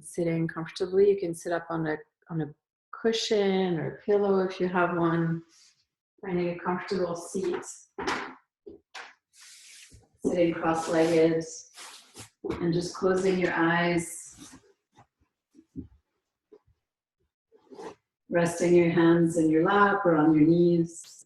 Sitting comfortably. You can sit up on a cushion or pillow if you have one. Finding a comfortable seat. Sitting cross-legged and just closing your eyes. Resting your hands in your lap or on your knees.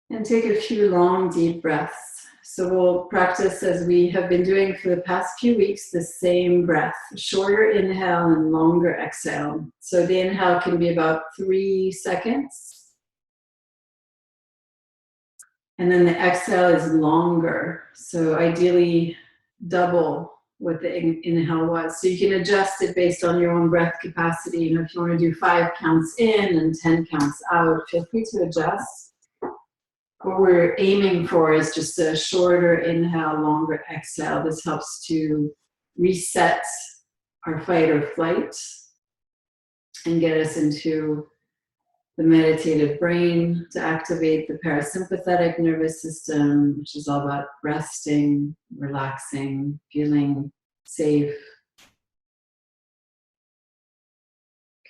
And take a few long, deep breaths. So we'll practice, as we have been doing for the past few weeks, the same breath. Shorter inhale and longer exhale. So the inhale can be about 3 seconds. And then the exhale is longer. So ideally double what the inhale was. So you can adjust it based on your own breath capacity. You know, if you want to do 5 counts in and 10 counts out, feel free to adjust. What we're aiming for is just a shorter inhale, longer exhale. This helps to reset our fight or flight and get us into the meditative brain to activate the parasympathetic nervous system, which is all about resting, relaxing, feeling safe.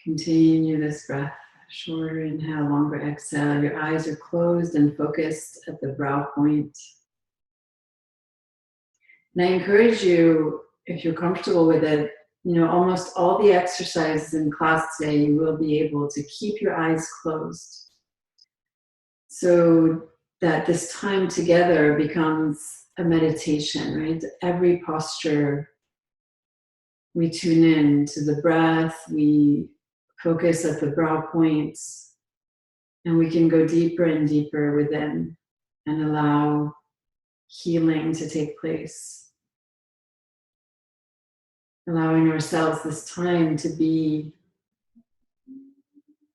Continue this breath. Shorter inhale, longer exhale. Your eyes are closed and focused at the brow point. And I encourage you, if you're comfortable with it, you know, almost all the exercises in class today, you will be able to keep your eyes closed so that this time together becomes a meditation, right? Every posture, we tune in to the breath, we focus at the brow points, and we can go deeper and deeper within and allow healing to take place. Allowing ourselves this time to be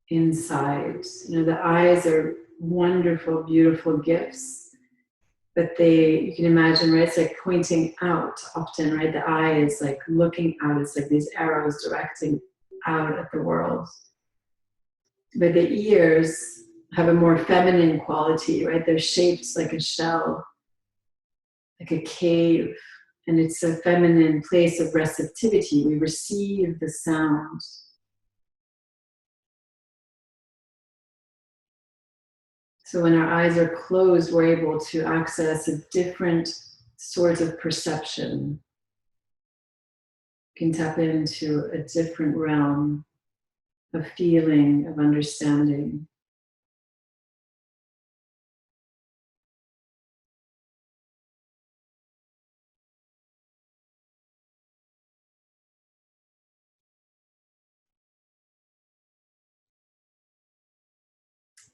inside. You know, the eyes are wonderful, beautiful gifts, but you can imagine, right? It's like pointing out often, right? The eye is like looking out. It's like these arrows directing out at the world. But the ears have a more feminine quality, right? They're shaped like a shell, like a cave, and it's a feminine place of receptivity. We receive the sound. So when our eyes are closed, we're able to access a different sort of perception. We can tap into a different realm of feeling, of understanding.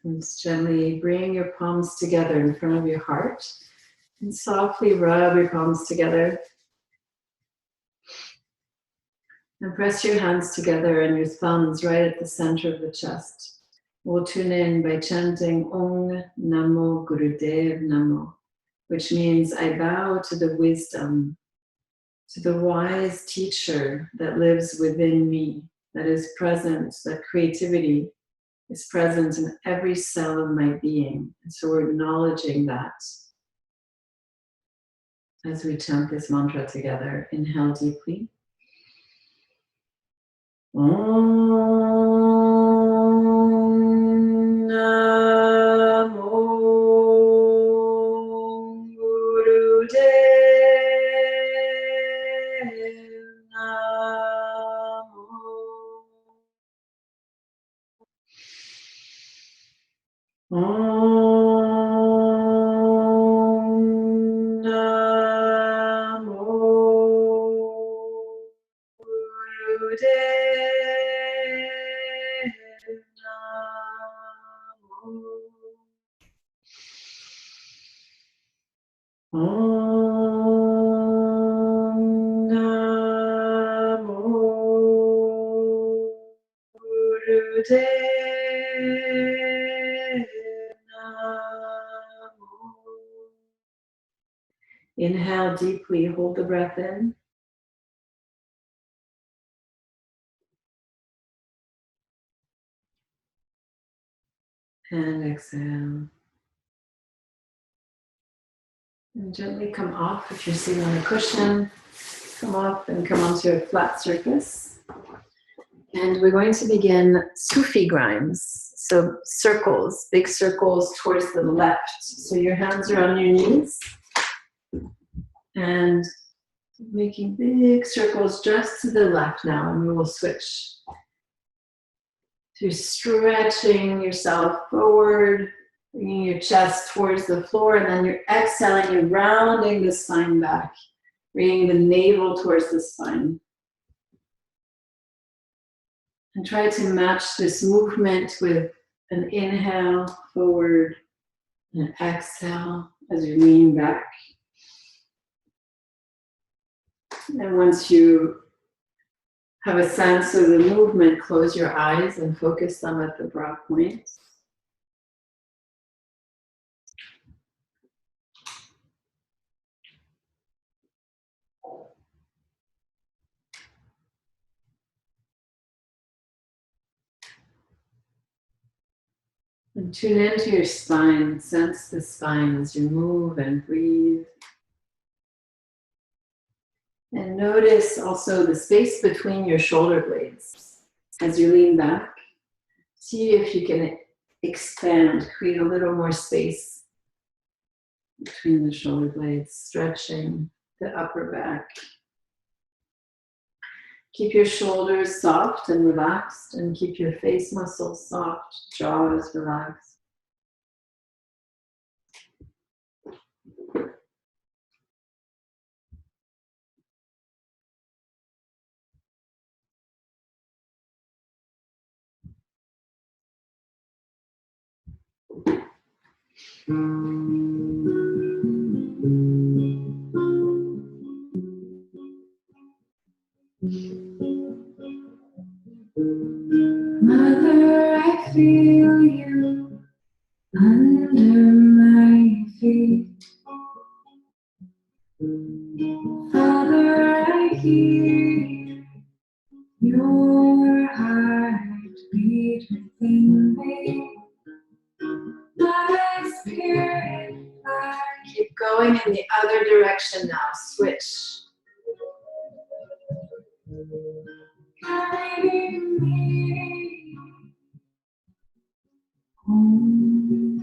And just gently bring your palms together in front of your heart and softly rub your palms together. And press your hands together and your thumbs right at the center of the chest. We'll tune in by chanting Om Namo Gurudev Namo, which means I bow to the wisdom, to the wise teacher that lives within me, that is present, that creativity is present in every cell of my being. And so we're acknowledging that as we chant this mantra together. Inhale deeply. Om Namo Gurudev Namo. Om Namo Gurudev Namo. Om Namo Gurudev Namo. Inhale deeply, hold the breath in. And exhale. And gently come off if you're sitting on a cushion. come up and come onto a flat surface. And we're going to begin Sufi grinds. So circles, big circles towards the left. So your hands are on your knees. And making big circles just to the left now. And we will switch to stretching yourself forward, bringing your chest towards the floor. And then you're exhaling, you're rounding the spine back, bringing the navel towards the spine. And try to match this movement with an inhale forward and an exhale as you lean back. And once you have a sense of the movement, close your eyes and focus them at the brow point. And tune into your spine. Sense the spine as you move and breathe. And notice also the space between your shoulder blades as you lean back. See if you can expand, create a little more space between the shoulder blades, stretching the upper back. Keep your shoulders soft and relaxed, and keep your face muscles soft, jaws relaxed. Mother, I feel you under my feet. Father, I hear your heartbeat within me. My spirit flies. Keep going in the other direction now. Switch. Guiding me home.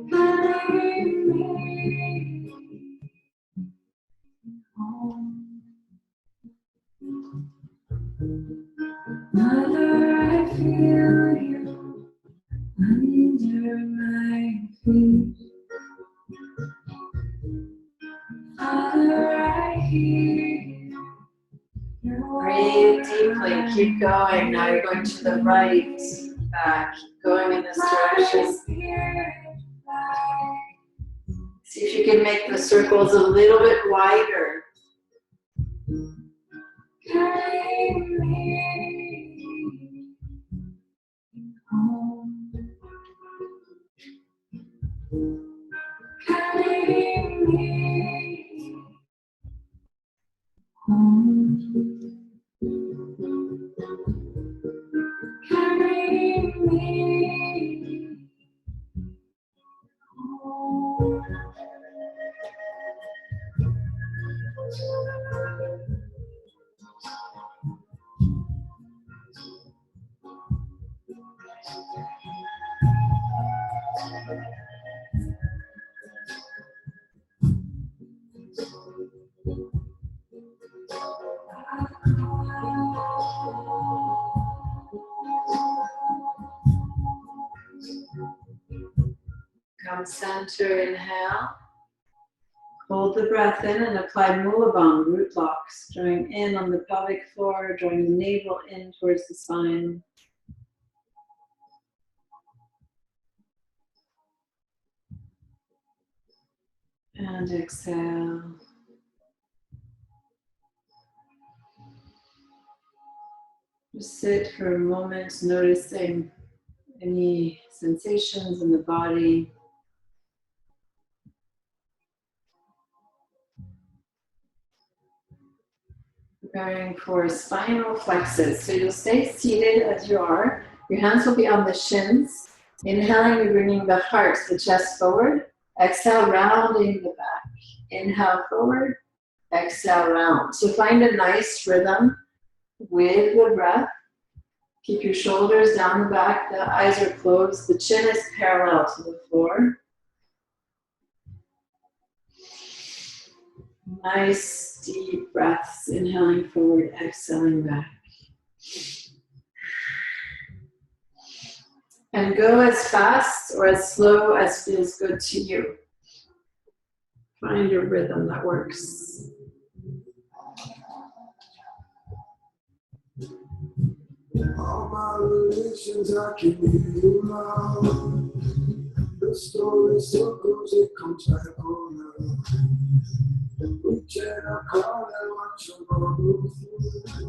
Guiding me home. Mother, I feel you under my feet. Father, I hear you. Breathe deeply, keep going. Now you're going to the right, back, going in this direction. See if you can make the circles a little bit wider. Carry me home. Carry me home. Carry me home. Come center, inhale. Hold the breath in and apply Mula Bandha, root locks, drawing in on the pelvic floor, drawing the navel in towards the spine. And exhale. Just sit for a moment, noticing any sensations in the body. Preparing for spinal flexes. So you'll stay seated as you are. Your hands will be on the shins. Inhaling, you're bringing the heart, the chest forward. Exhale, rounding the back. Inhale forward, exhale round. So find a nice rhythm with the breath. Keep your shoulders down the back, the eyes are closed, the chin is parallel to the floor. Nice deep breaths, inhaling forward, exhaling back. And go as fast or as slow as feels good to you. Find your rhythm that works. All my relations, I can hear you now. The story still goes, it comes back around. Reaching a call and watch your mother through.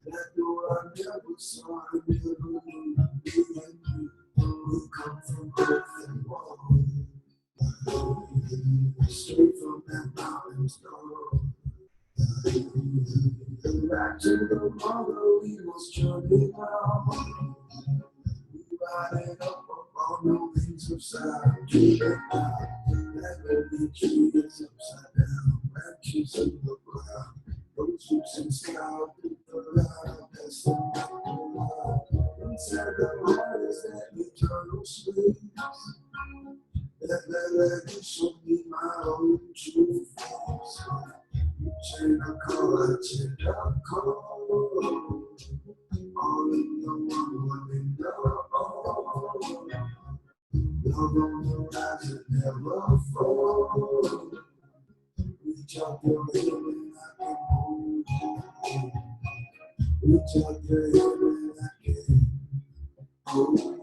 That door I never saw, I never knew. Me and you, we come from different walls. Straight from that mountain's door. Back to the mother we was journeying around. We riding up on the wings of side. Dreaming about that baby trees upside down. Branches in the ground. Those roots and sky through the light. That's the night. Inside the heart is that eternal space. That you show me my own true face. Change the color, change the color. All in the one in the all. Love on the rise and never fall. Reach out your hand and I can hold you. Reach out your hand and I can hold you.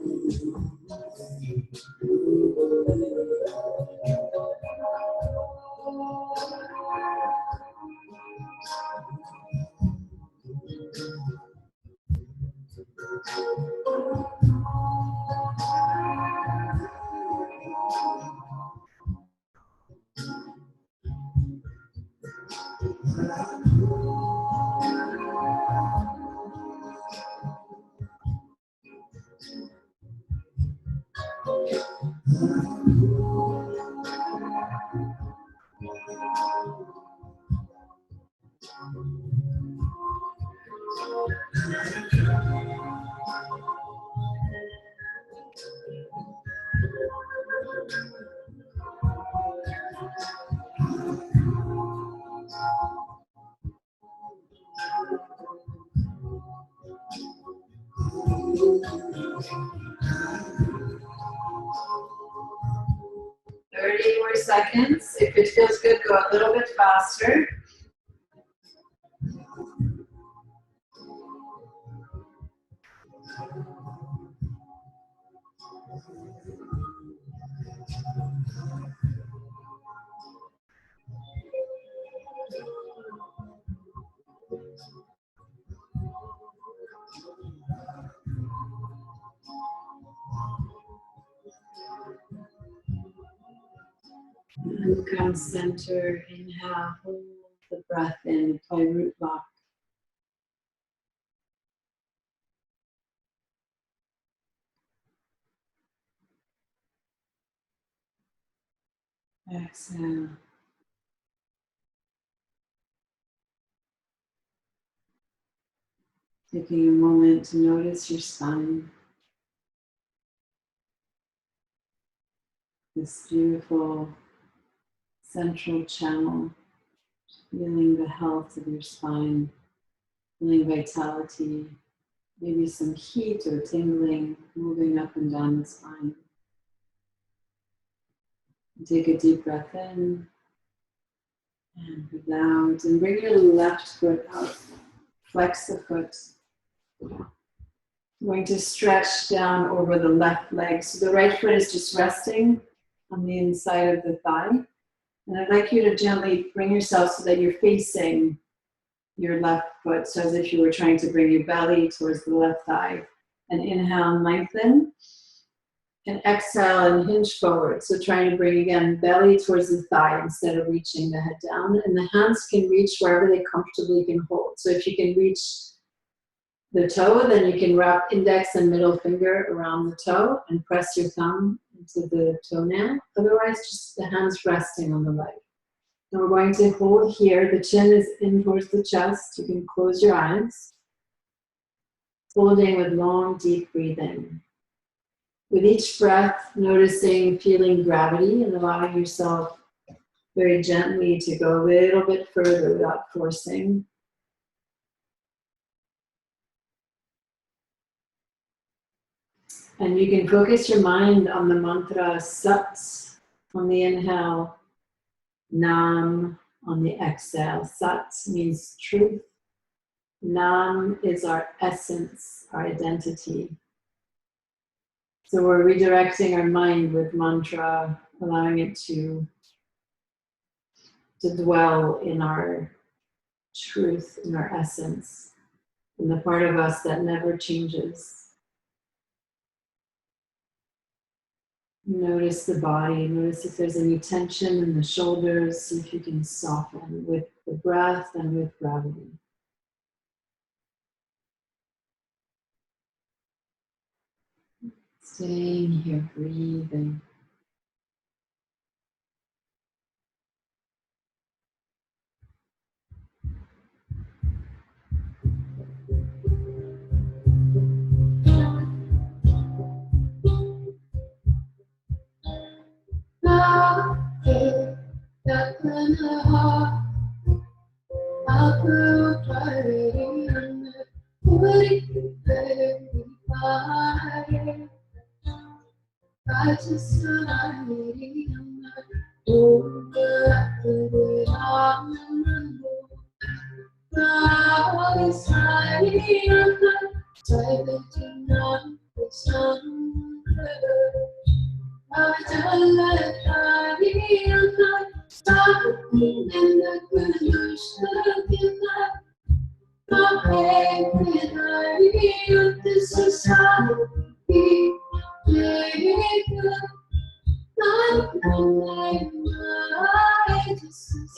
30 more seconds. If it feels good, go a little bit faster. And come center, inhale, hold the breath in, apply root lock. Exhale. Taking a moment to notice your spine. This beautiful central channel, feeling the health of your spine, feeling vitality, maybe some heat or tingling moving up and down the spine. Take a deep breath in and breathe out, and bring your left foot out. Flex the foot. I'm going to stretch down over the left leg. So the right foot is just resting on the inside of the thigh. And I'd like you to gently bring yourself so that you're facing your left foot, so as if you were trying to bring your belly towards the left thigh. And inhale and lengthen. And exhale and hinge forward. So trying to bring, again, belly towards the thigh instead of reaching the head down. And the hands can reach wherever they comfortably can hold. So if you can reach the toe, then you can wrap index and middle finger around the toe and press your thumb into the toenail. Otherwise, just the hands resting on the leg. And we're going to hold here. The chin is in towards the chest. You can close your eyes. Holding with long, deep breathing. With each breath, noticing, feeling gravity and allowing yourself very gently to go a little bit further without forcing. And you can focus your mind on the mantra Sat on the inhale, Nam on the exhale. Sat means truth. Nam is our essence, our identity. So we're redirecting our mind with mantra, allowing it to dwell in our truth, in our essence, in the part of us that never changes. Notice the body, notice if there's any tension in the shoulders, see if you can soften with the breath and with gravity. Staying here, breathing.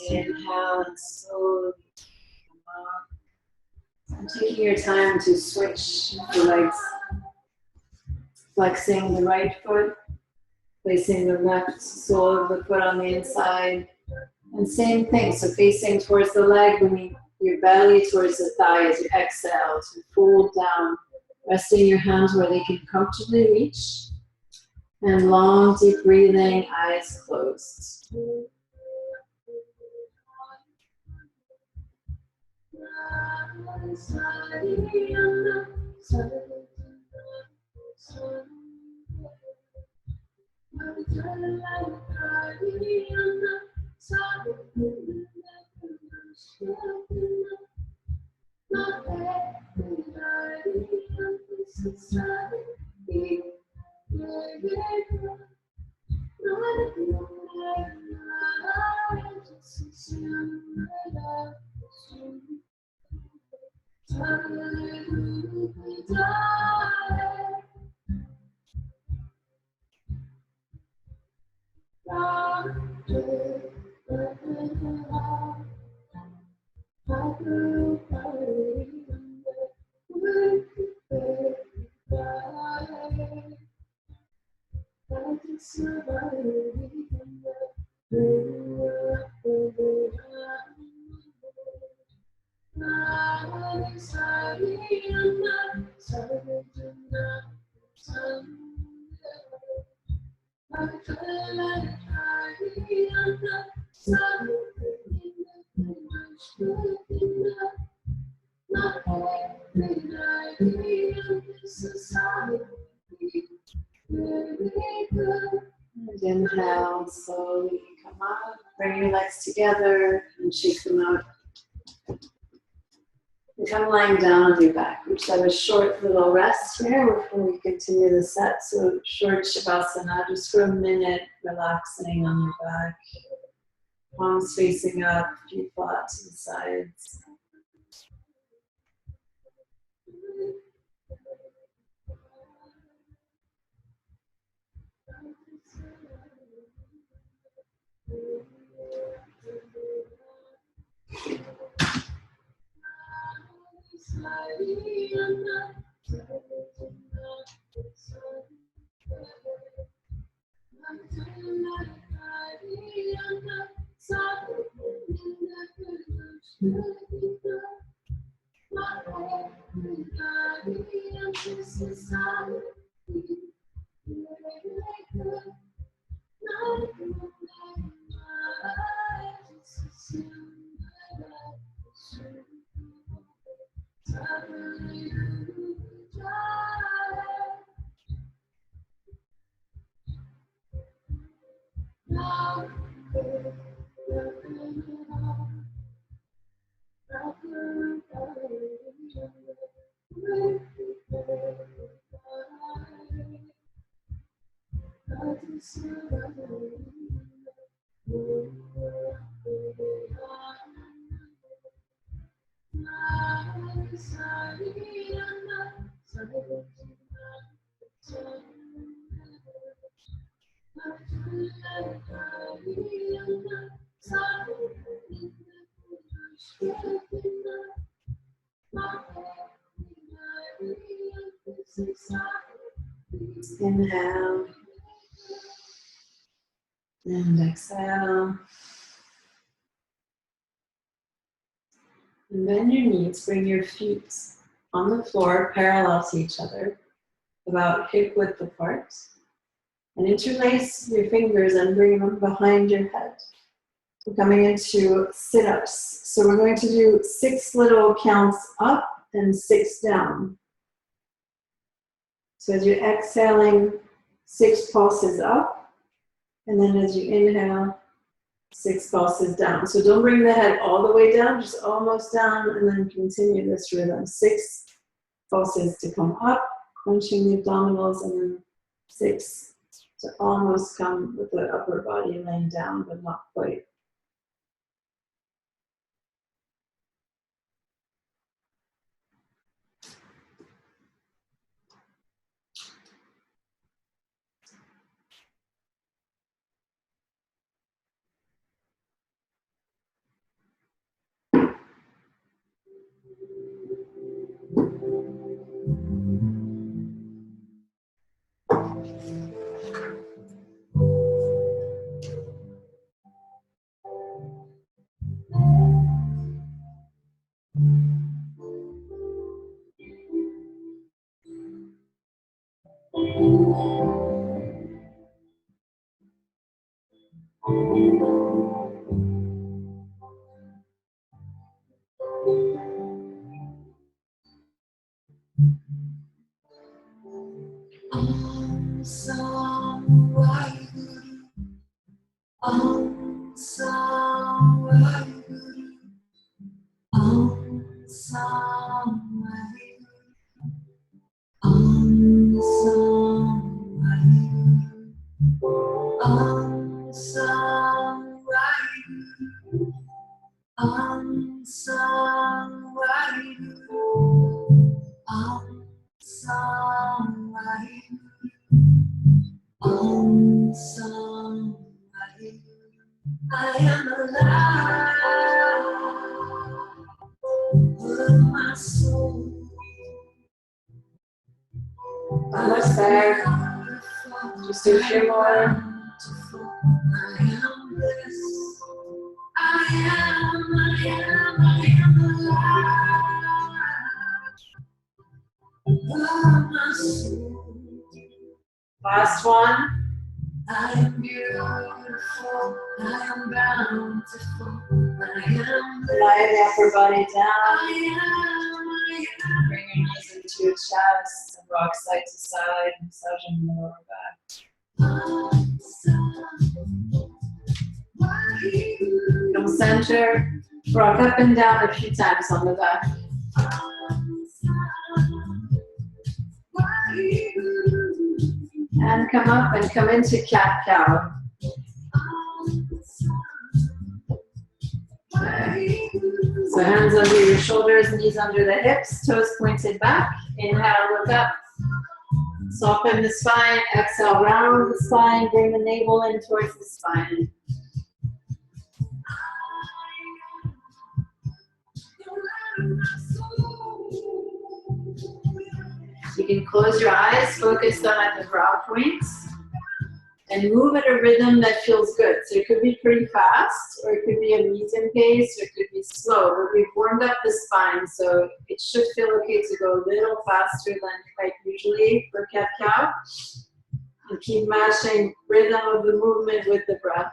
Inhale and slowly come up. And taking your time to switch the legs. Flexing the right foot, placing the left sole of the foot on the inside. And same thing, so facing towards the leg, bringing your belly towards the thigh as you exhale to fold down, resting your hands where they can comfortably reach. And long, deep breathing, eyes closed. And inhale, slowly come up, bring your legs together and shake them out. And come lying down on your back. We just have a short little rest here before we continue the set. So short Shavasana, just for a minute, relaxing on your back. Palms facing up, feet flat to the sides. Inhale and exhale. And bend your knees, bring your feet on the floor parallel to each other, about hip width apart. And interlace your fingers and bring them behind your head. We're coming into sit-ups. So we're going to do 6 little counts up and 6 down. So as you're exhaling, 6 pulses up. And then as you inhale, 6 pulses down. So don't bring the head all the way down, just almost down, and then continue this rhythm. 6 pulses to come up, crunching the abdominals, and then 6 to almost come with the upper body laying down, but not quite. I am alive with my soul. Almost there. Just do a few more. I am blessed. I am alive with my soul. Last one. I am beautiful, I am bountiful, I am blessed. Lie the upper body down. I am. Bring your knees into your chest and rock side to side, massaging the lower back. Come center, rock up and down a few times on the back. And come up and come into cat-cow. Okay. So hands under your shoulders, knees under the hips, toes pointed back. Inhale, look up. Soften the spine. Exhale, round the spine. Bring the navel in towards the spine. You can close your eyes, focus them at the brow points. and move at a rhythm that feels good. So it could be pretty fast, or it could be a medium pace, or it could be slow. But we've warmed up the spine, so it should feel okay to go a little faster than quite usually for cat-cow. And keep matching rhythm of the movement with the breath.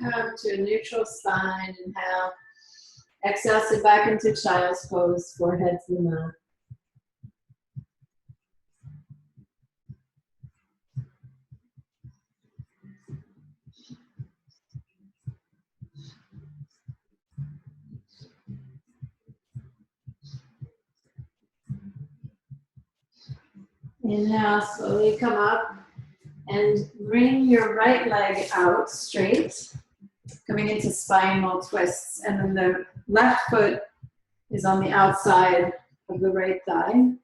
Come to a neutral spine, inhale. Exhale, sit back into child's pose, forehead to the mat. Inhale, slowly come up and bring your right leg out straight, coming into spinal twists. And then the left foot is on the outside of the right thigh. And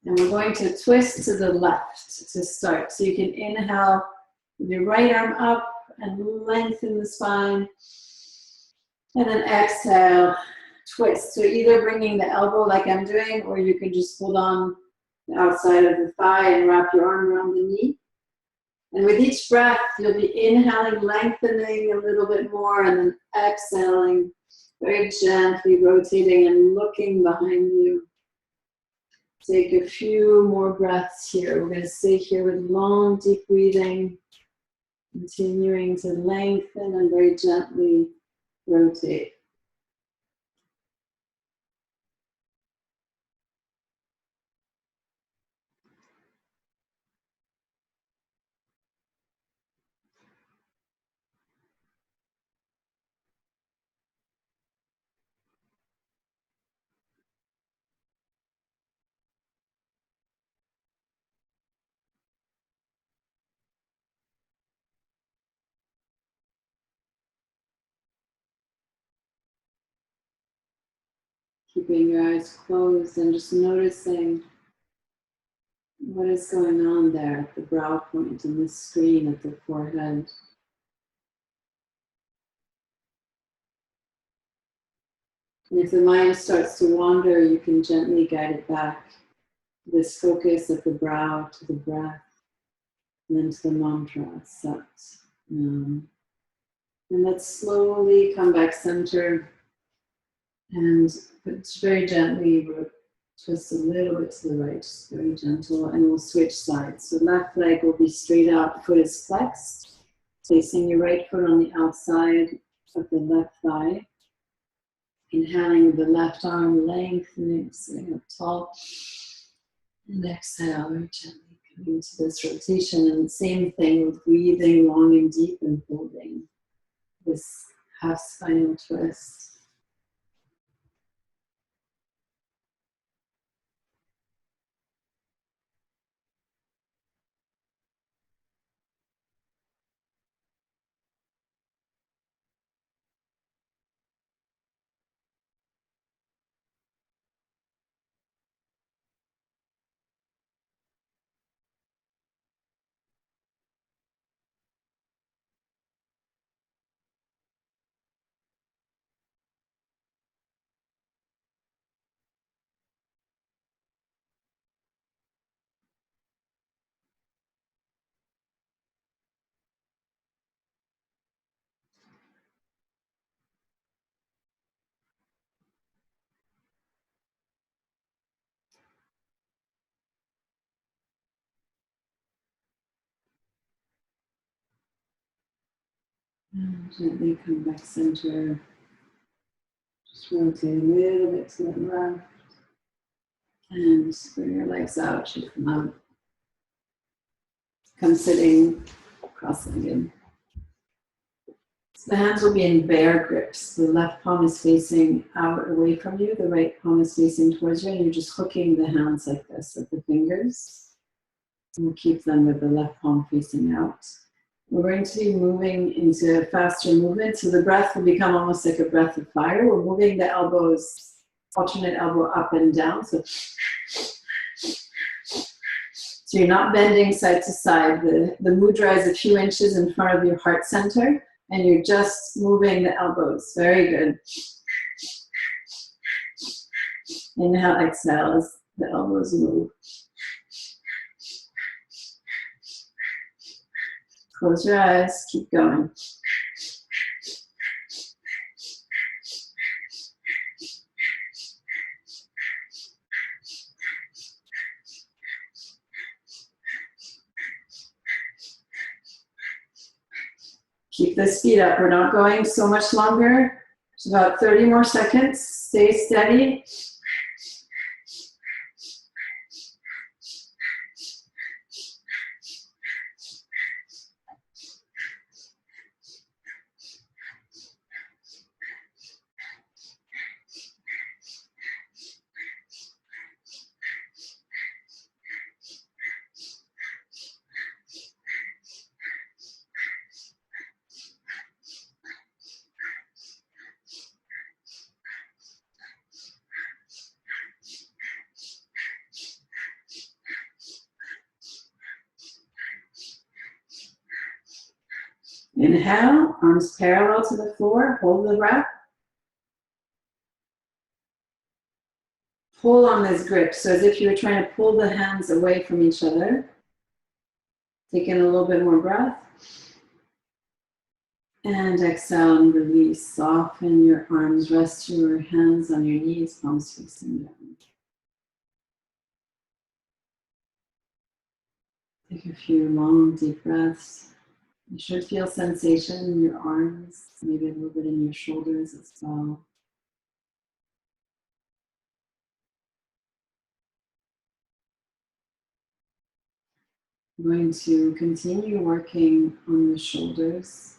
we're going to twist to the left to start. So you can inhale with your right arm up and lengthen the spine. And then exhale, twist. So either bringing the elbow like I'm doing, or you can just hold on the outside of the thigh and wrap your arm around the knee. And with each breath, you'll be inhaling, lengthening a little bit more, and then exhaling, very gently rotating and looking behind you. Take a few more breaths here. We're going to stay here with long, deep breathing, continuing to lengthen and very gently rotate. Keeping your eyes closed and just noticing what is going on there at the brow point and the screen at the forehead. And if the mind starts to wander, you can gently guide it back. This focus at the brow, to the breath, and then to the mantra, Sat. And let's slowly come back center and very gently twist a little bit to the right, just very gentle, and we'll switch sides. So left leg will be straight out, foot is flexed, placing your right foot on the outside of the left thigh. Inhaling with the left arm, lengthening, sitting up tall. And exhale, very gently coming to this rotation. And the same thing with breathing long and deep and holding this half spinal twist. And gently come back center. Just rotate a little bit to the left. And bring your legs out, shift them out. Come sitting cross-legged. So the hands will be in bear grips. The left palm is facing out away from you. The right palm is facing towards you. And you're just hooking the hands like this at the fingers. And we'll keep them with the left palm facing out. We're going to be moving into a faster movement. So the breath will become almost like a breath of fire. We're moving the elbows, alternate elbow up and down. So you're not bending side to side. The mudra is a few inches in front of your heart center, and you're just moving the elbows. Very good. Inhale, exhale as the elbows move. Close your eyes, keep going. Keep the speed up. We're not going so much longer. It's about 30 more seconds. Stay steady. Inhale, arms parallel to the floor, hold the breath. Pull on this grip, so as if you were trying to pull the hands away from each other. Take in a little bit more breath. And exhale and release. Soften your arms, rest your hands on your knees, palms facing down. Take a few long, deep breaths. You should feel sensation in your arms, maybe a little bit in your shoulders as well. I'm going to continue working on the shoulders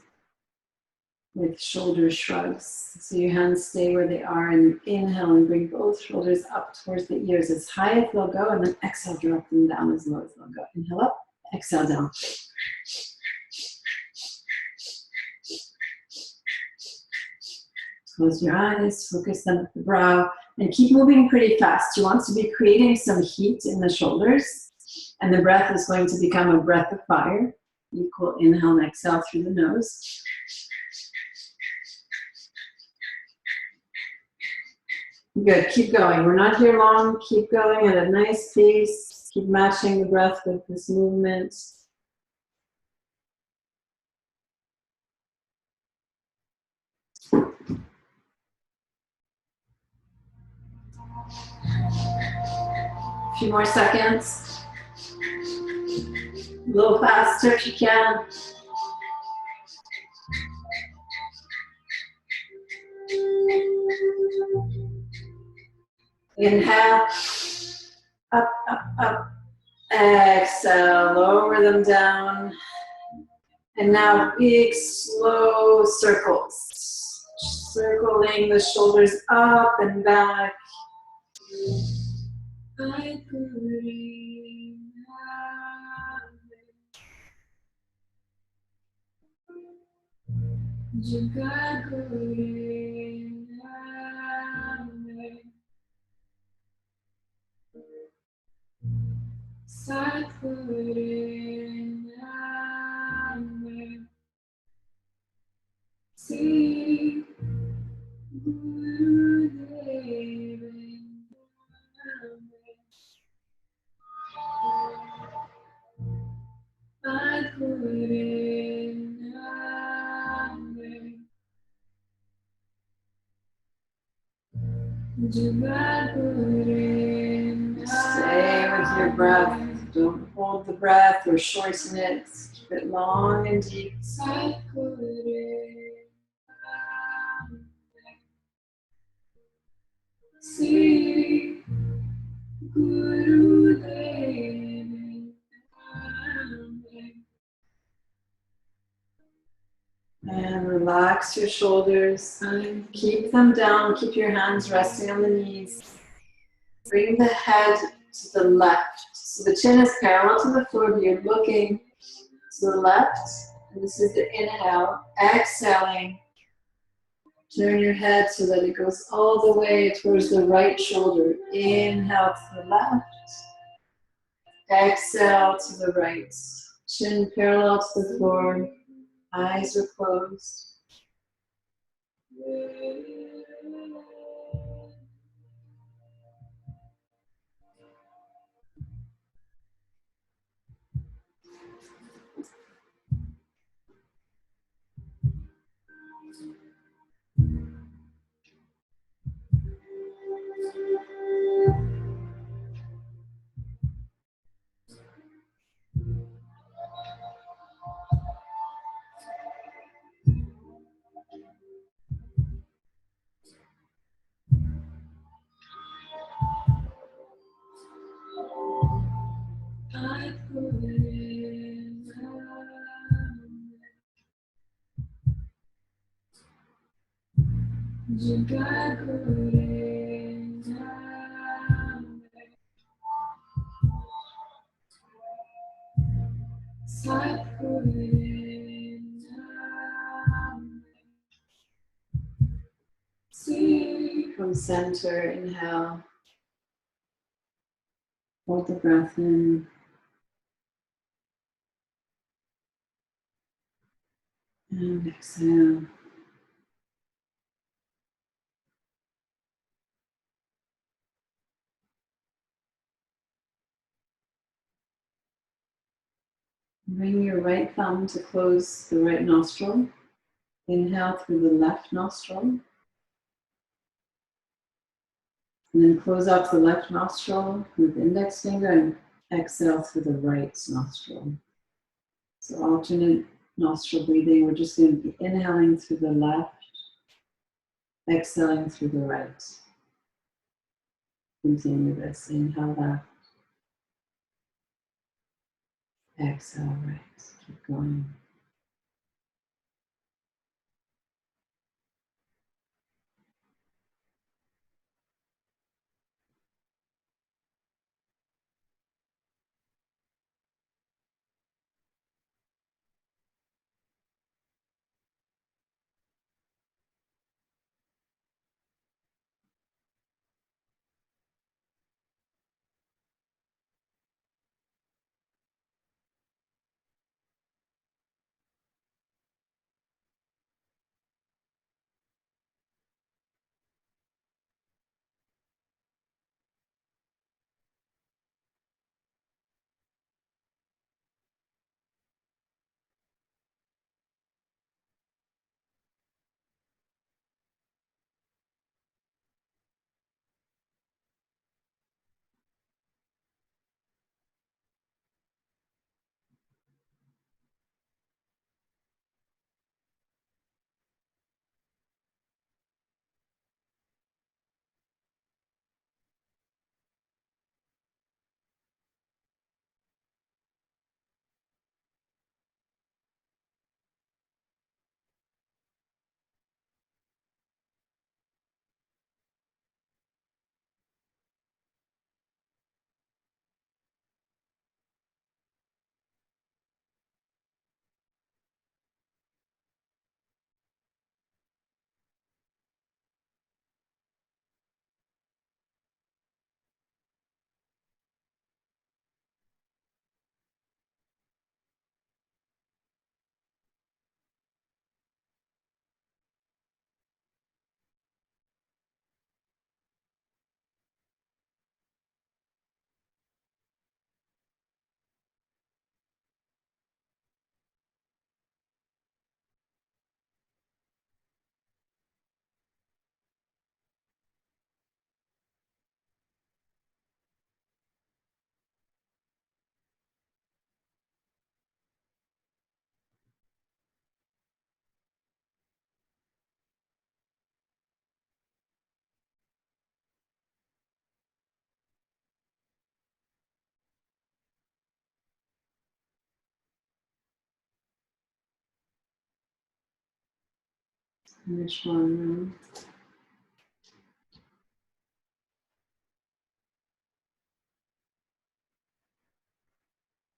with shoulder shrugs. So your hands stay where they are, and you inhale and bring both shoulders up towards the ears as high as they'll go, and then exhale, drop them down as low as they'll go. Inhale up, exhale down. Close your eyes, focus them at the brow, and keep moving pretty fast. You want to be creating some heat in the shoulders, and the breath is going to become a breath of fire. Equal inhale and exhale through the nose. Good, keep going. We're not here long. Keep going at a nice pace. Keep matching the breath with this movement. A few more seconds. A little faster if you can. Inhale, up, up, up. Exhale, lower them down. And now big, slow circles. Circling the shoulders up and back. Stay with your breath. Don't hold the breath or shorten it. Keep it long and deep. See Guru Dev. And relax your shoulders. Keep them down. Keep your hands resting on the knees. Bring the head to the left. So the chin is parallel to the floor, but you're looking to the left. And this is the inhale. Exhaling. Turn your head so that it goes all the way towards the right shoulder. Inhale to the left. Exhale to the right. Chin parallel to the floor. Eyes are closed. From center, inhale. Hold the breath in. And exhale. Bring your right thumb to close the right nostril. Inhale through the left nostril. And then close out the left nostril with the index finger and exhale through the right nostril. So alternate nostril breathing. We're just going to be inhaling through the left, exhaling through the right. Continue this. Inhale left, exhale right. Keep going. Which one?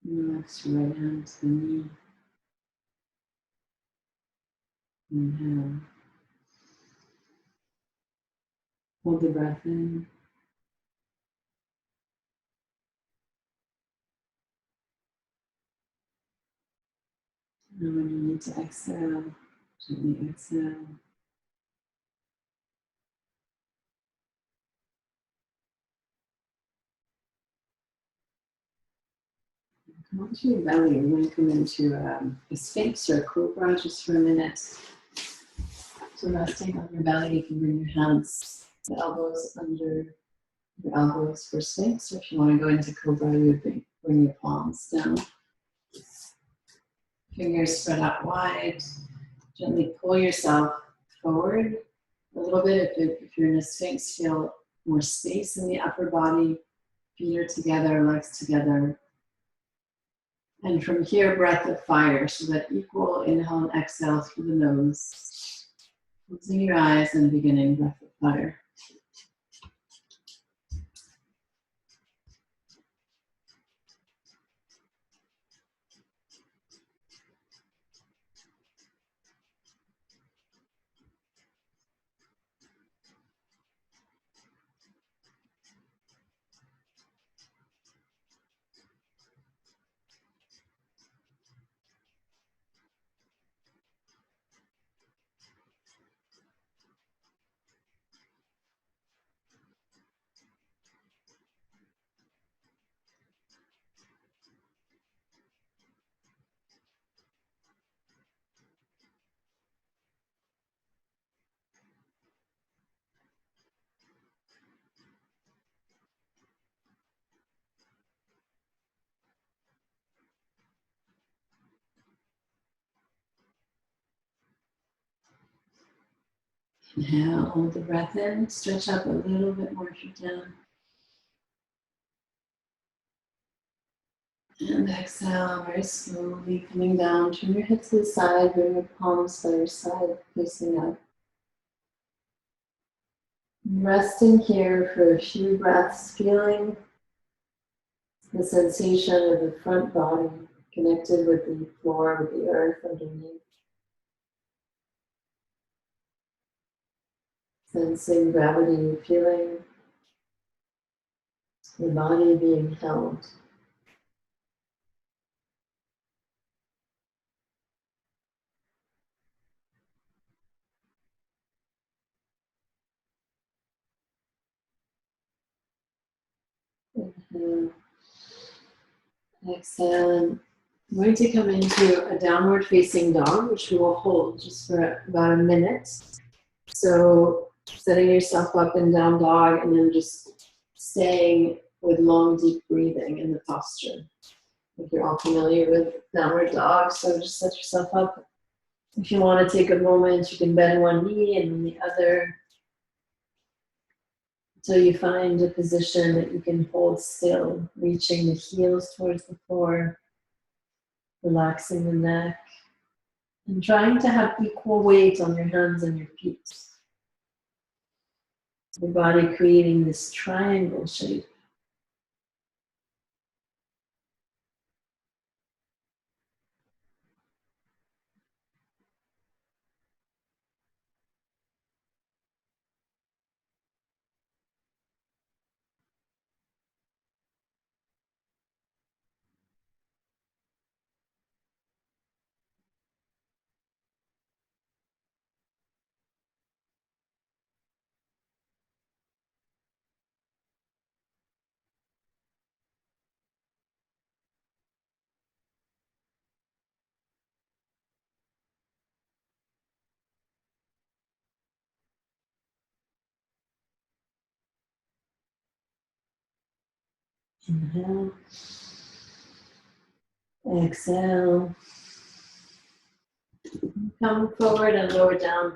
Relax your right hand to the knee. Inhale. Hold the breath in. And when you need to exhale, gently exhale. Come onto your belly. We're going to come into a sphinx or a cobra just for a minute. So resting on your belly, you can bring your hands, the elbows under your elbows for sphinx. Or if you want to go into cobra, you would bring your palms down. Fingers spread out wide. Gently pull yourself forward a little bit. If you're in a sphinx, feel more space in the upper body. Feet are together, legs together. And from here, breath of fire. So that equal inhale and exhale through the nose. Closing your eyes and beginning breath of fire. Inhale, hold the breath in. Stretch up a little bit more if you can. And exhale, very slowly coming down. Turn your hips to the side, bring your palms by your side, facing up. Resting here for a few breaths, feeling the sensation of the front body connected with the floor, with the earth underneath. Sensing gravity, feeling the body being held. Inhale. Exhale. And I'm going to come into a downward facing dog, which we will hold just for about a minute. So setting yourself up in down dog and then just staying with long, deep breathing in the posture. If you're all familiar with downward dog, so just set yourself up. If you want to take a moment, you can bend one knee and then the other until you find a position that you can hold still, reaching the heels towards the floor, relaxing the neck, and trying to have equal weight on your hands and your feet. The body creating this triangle shape. Inhale. Exhale. Come forward and lower down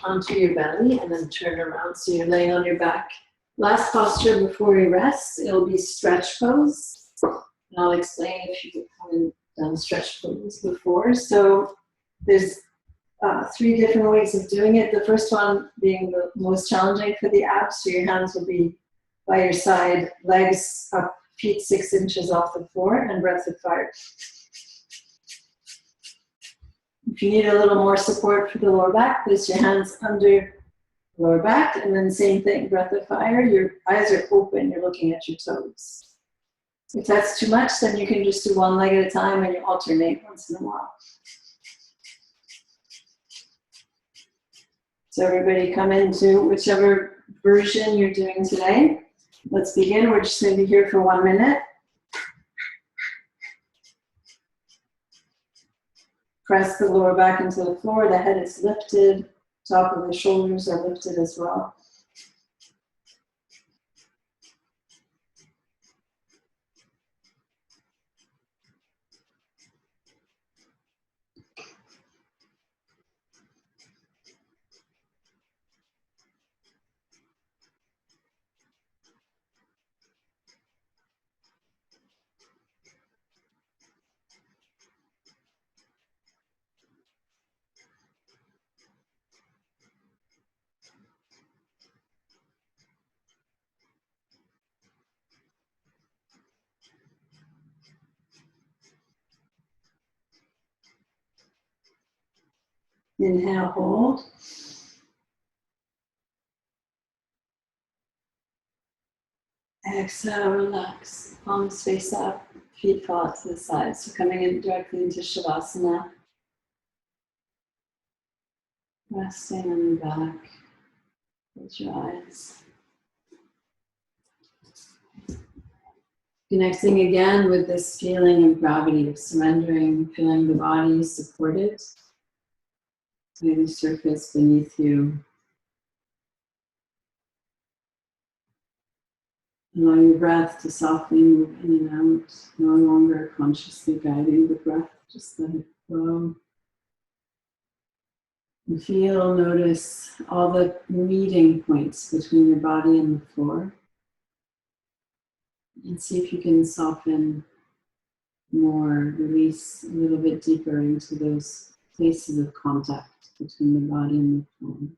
onto your belly and then turn around. So you're laying on your back. Last posture before you rest, it'll be stretch pose. And I'll explain if you've done stretch pose before. So there's three different ways of doing it. The first one being the most challenging for the abs. So your hands will be by your side, legs up, feet 6 inches off the floor, and breath of fire. If you need a little more support for the lower back, place your hands under lower back, and then same thing, breath of fire. Your eyes are open, you're looking at your toes. If that's too much, then you can just do one leg at a time and you alternate once in a while. So everybody come into whichever version you're doing today. Let's begin. We're just going to be here for 1 minute. Press the lower back into the floor. The head is lifted. Top of the shoulders are lifted as well. Inhale, hold. Exhale, relax. Palms face up, feet fall out to the side. So coming in directly into Shavasana. Resting on your back. Close your eyes. Connecting again with this feeling of gravity, of surrendering, feeling the body supported by the surface beneath you. Allow your breath to softly move in and out, no longer consciously guiding the breath, just let it flow. And feel, notice all the meeting points between your body and the floor. And see if you can soften more, release a little bit deeper into those places of contact between the body and the floor.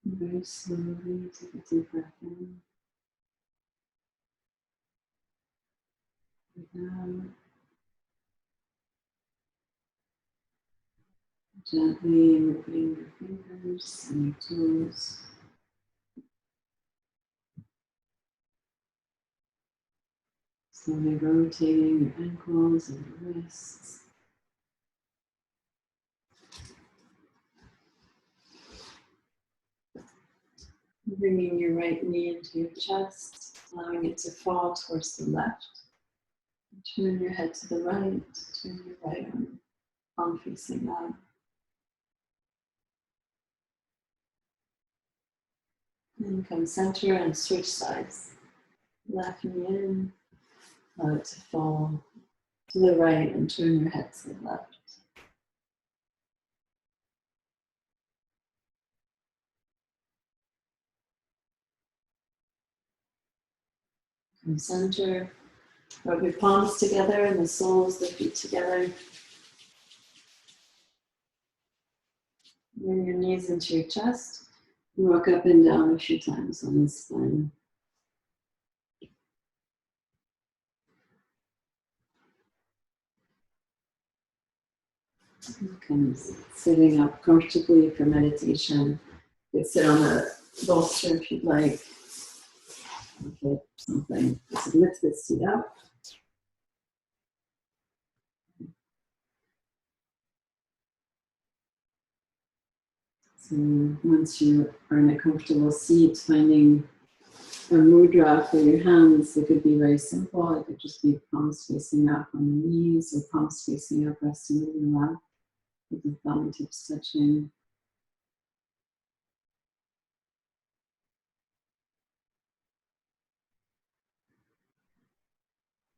Very slowly take a deep breath in. Breathe out. Gently moving your fingers and your toes. Slowly rotating your ankles and your wrists. Bringing your right knee into your chest, allowing it to fall towards the left. Turn your head to the right, turn your right arm facing up. And come center and switch sides. Left knee in, allow it to fall to the right and turn your head to the left. Come center, rub your palms together and the soles of the feet together. Bring your knees into your chest. Rock up and down a few times on the spine. Kind of sitting up comfortably for meditation. You could sit on a bolster if you'd like. Okay, something. So lift this seat up. So once you are in a comfortable seat, finding a mudra for your hands, it could be very simple. It could just be palms facing up on the knees or palms facing up resting in your lap with the thumb tips touching.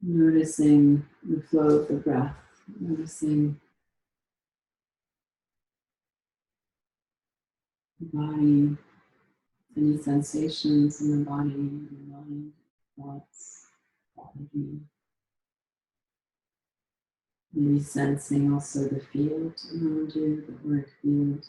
Noticing the flow of the breath, noticing the body, any sensations in the body, in the mind, thoughts, body. Maybe sensing also the field around you, the work field.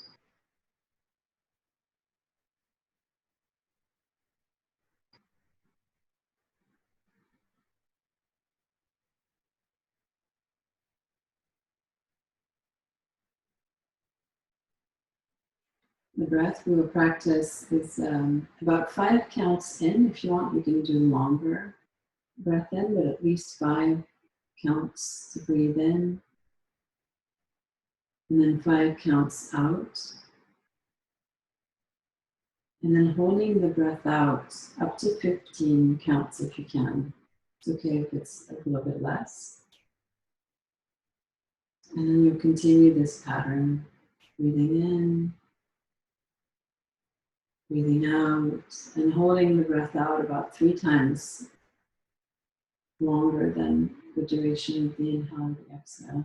The breath we will practice is about 5 counts in. If you want, you can do longer breath in, but at least 5 counts to breathe in. And then 5 counts out. And then holding the breath out up to 15 counts if you can. It's okay if it's a little bit less. And then you'll continue this pattern, breathing in, breathing out, and holding the breath out about 3 times longer than the duration of the inhale and the exhale.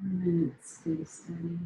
And stay steady.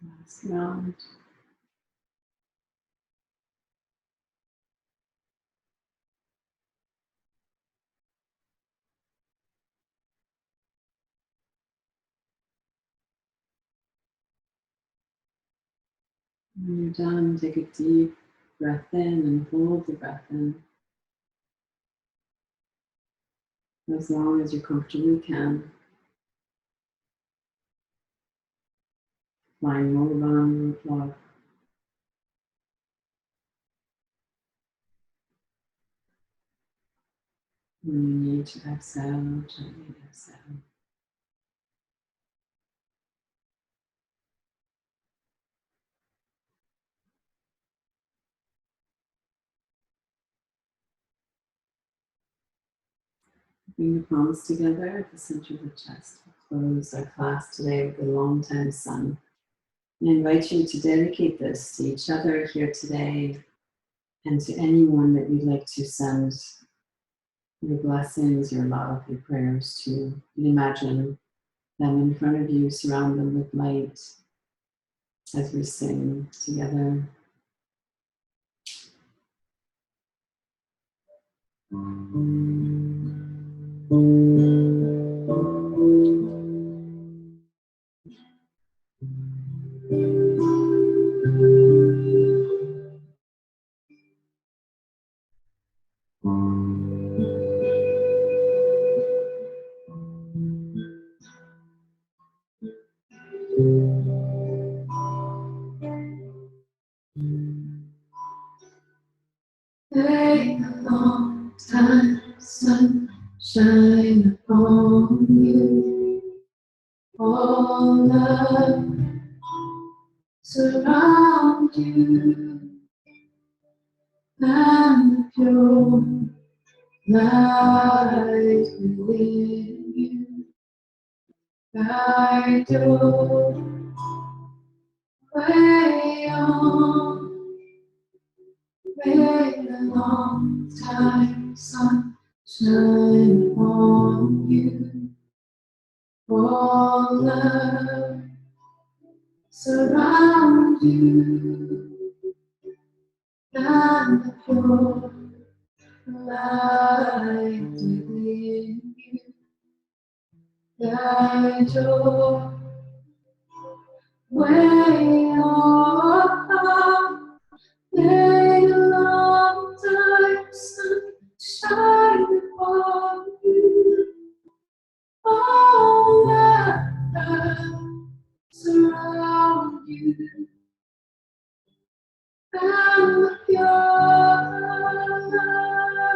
Last round. When you're done, take a deep breath in and hold the breath in as long as you comfortably can. Find more run with love. When you need to exhale, gently exhale. Bring the palms together at the center of the chest. We'll close our class today with the long-time sun. I invite you to dedicate this to each other here today and to anyone that you'd like to send your blessings, your love, your prayers to. You can imagine them in front of you, surround them with light as we sing together. Take a long time, sun, shine upon you. All love surround you, and the pure light within you. Guide your way on, wait a long time, sun, shine upon you. All love surround you, and the pure light within you. Guide your way on, May the long dark sun shine upon you. All that surround you. And the pure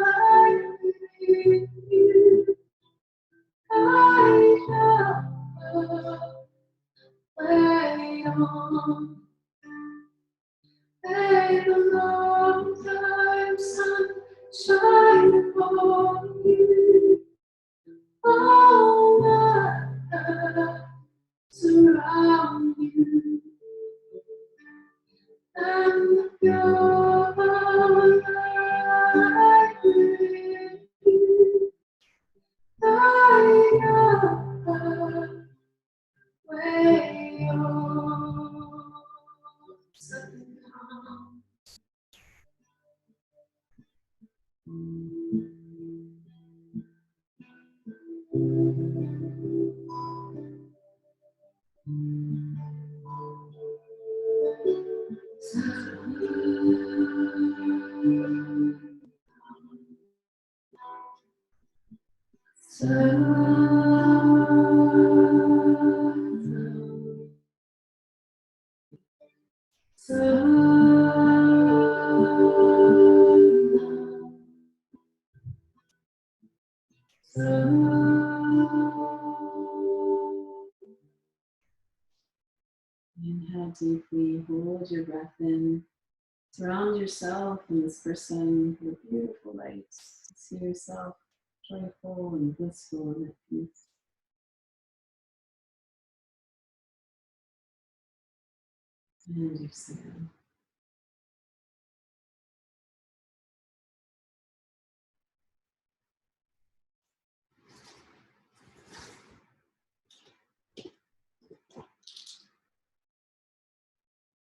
light within you. I shall wait on. May the long time sun shine upon you. All that surround you. And the pure light within you. I am way on. Something calm. Inhale deeply, hold your breath in. Surround yourself and this person with a beautiful light. See yourself joyful and blissful and at peace. And exhale.